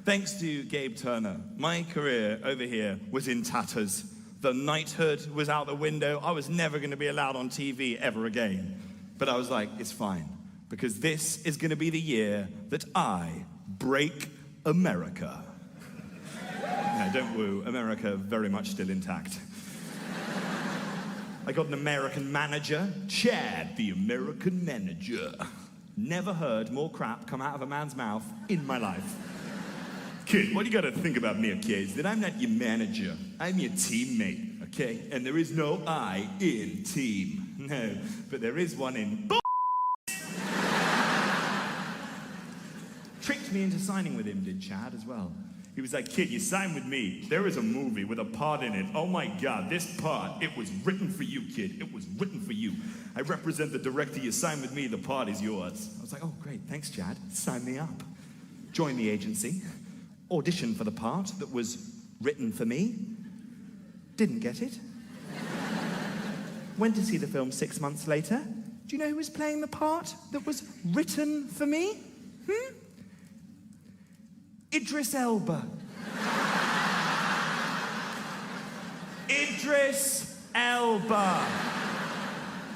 Thanks to Gabe Turner, my career over here was in tatters. The knighthood was out the window. I was never going to be allowed on TV ever again. But I was like, it's fine, because this is going to be the year that I break America. No, don't woo. America very much still intact. I got an American manager, Chad, the American manager. Never heard more crap come out of a man's mouth in my life. Kid, what you gotta think about me, okay, is that I'm not your manager. I'm your teammate, okay? And there is no I in team. No, but there is one in Tricked me into signing with him, did Chad, as well. He was like, kid, you sign with me. There is a movie with a part in it. Oh my God, this part, it was written for you, kid. It was written for you. I represent the director. You sign with me, the part is yours. I was like, oh, great, thanks, Chad. Sign me up. Joined the agency. Auditioned for the part that was written for me. Didn't get it. Went to see the film 6 months later. Do you know who was playing the part that was written for me? Idris Elba. Idris Elba.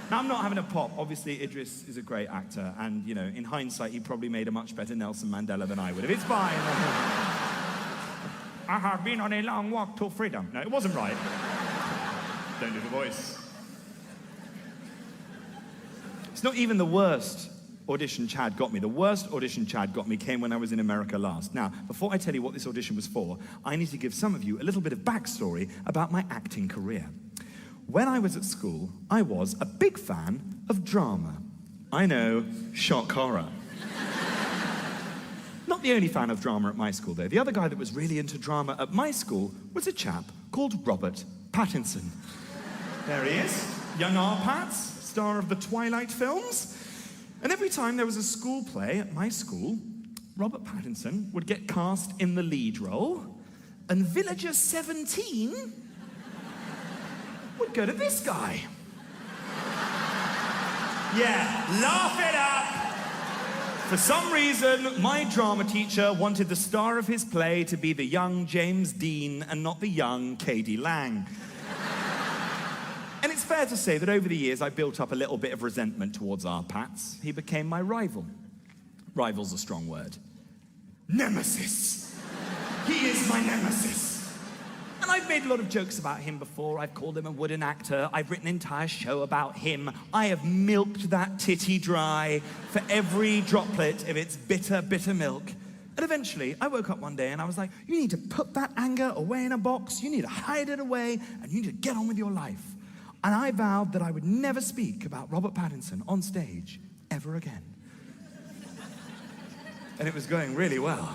Now, I'm not having a pop. Obviously, Idris is a great actor, and, you know, in hindsight, he probably made a much better Nelson Mandela than I would have. It's fine. I have been on a long walk to freedom. No, it wasn't right. Don't do the voice. It's not even the worst audition Chad got me. The worst audition Chad got me came when I was in America last. Now, before I tell you what this audition was for, I need to give some of you a little bit of backstory about my acting career. When I was at school, I was a big fan of drama. I know, shock horror. Not the only fan of drama at my school, though. The other guy that was really into drama at my school was a chap called Robert Pattinson. There he is, young R-Pats, star of the Twilight films. And every time there was a school play at my school, Robert Pattinson would get cast in the lead role, and Villager 17 would go to this guy. Yeah, laugh it up. For some reason, my drama teacher wanted the star of his play to be the young James Dean and not the young K.D. Lang. And it's fair to say that over the years, I built up a little bit of resentment towards R-Pats. He became my rival. Rival's a strong word. Nemesis. He is my nemesis. And I've made a lot of jokes about him before. I've called him a wooden actor. I've written an entire show about him. I have milked that titty dry for every droplet of its bitter, bitter milk. And eventually, I woke up one day and I was like, you need to put that anger away in a box. You need to hide it away, and you need to get on with your life. And I vowed that I would never speak about Robert Pattinson on stage ever again. And it was going really well.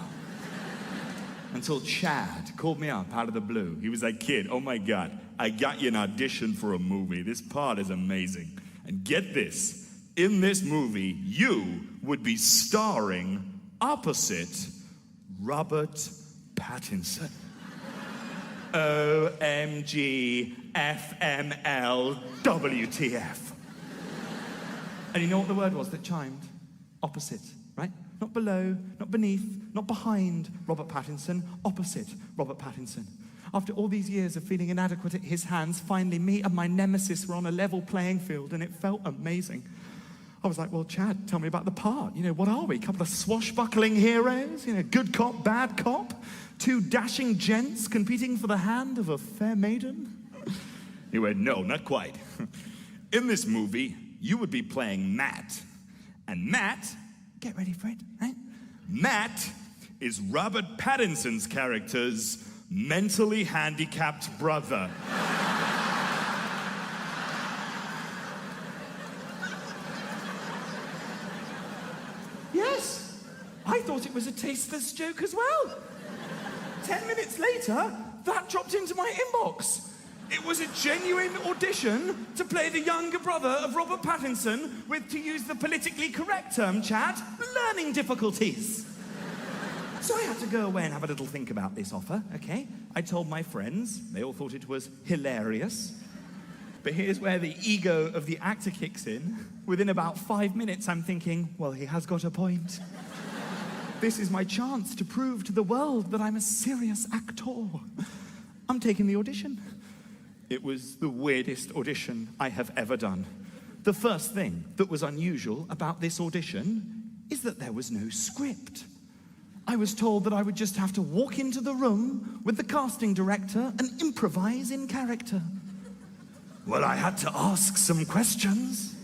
Until Chad called me up out of the blue. He was like, kid, oh my God, I got you an audition for a movie. This part is amazing. And get this, in this movie, you would be starring opposite Robert Pattinson. OMG, FML, WTF. And you know what the word was that chimed? Opposite, right? Not below, not beneath, not behind Robert Pattinson, opposite Robert Pattinson. After all these years of feeling inadequate at his hands, finally me and my nemesis were on a level playing field, and it felt amazing. I was like, well, Chad, tell me about the part. You know, what are we? A couple of swashbuckling heroes? You know, good cop, bad cop? Two dashing gents competing for the hand of a fair maiden? He went, no, not quite. In this movie, you would be playing Matt. And Matt, get ready for it, right? Matt is Robert Pattinson's character's mentally handicapped brother. Yes, I thought it was a tasteless joke as well. 10 minutes later, that dropped into my inbox. It was a genuine audition to play the younger brother of Robert Pattinson with, to use the politically correct term, Chad, learning difficulties. So I had to go away and have a little think about this offer, okay? I told my friends. They all thought it was hilarious. But here's where the ego of the actor kicks in. Within about 5 minutes, I'm thinking, well, he has got a point. this is my chance to prove to the world that I'm a serious actor. I'm taking the audition. It was the weirdest audition I have ever done. The first thing that was unusual about this audition is that there was no script. I was told that I would just have to walk into the room with the casting director and improvise in character. Well, I had to ask some questions.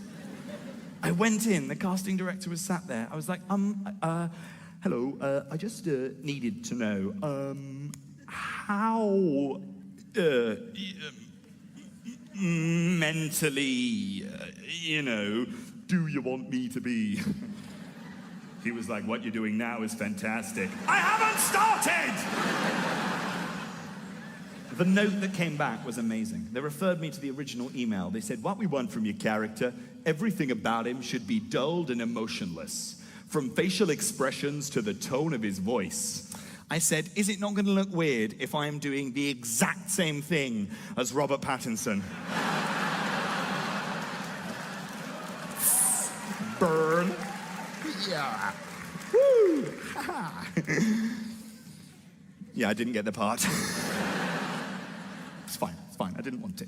I went in, the casting director was sat there. I was like, hello, I just needed to know, how mentally, do you want me to be? He was like, what you're doing now is fantastic. I haven't started! The note that came back was amazing. They referred me to the original email. They said, what we want from your character, everything about him should be dulled and emotionless, from facial expressions to the tone of his voice. I said, is it not going to look weird if I'm doing the exact same thing as Robert Pattinson? Burn. Yeah. Woo. Yeah, I didn't get the part. It's fine, I didn't want it.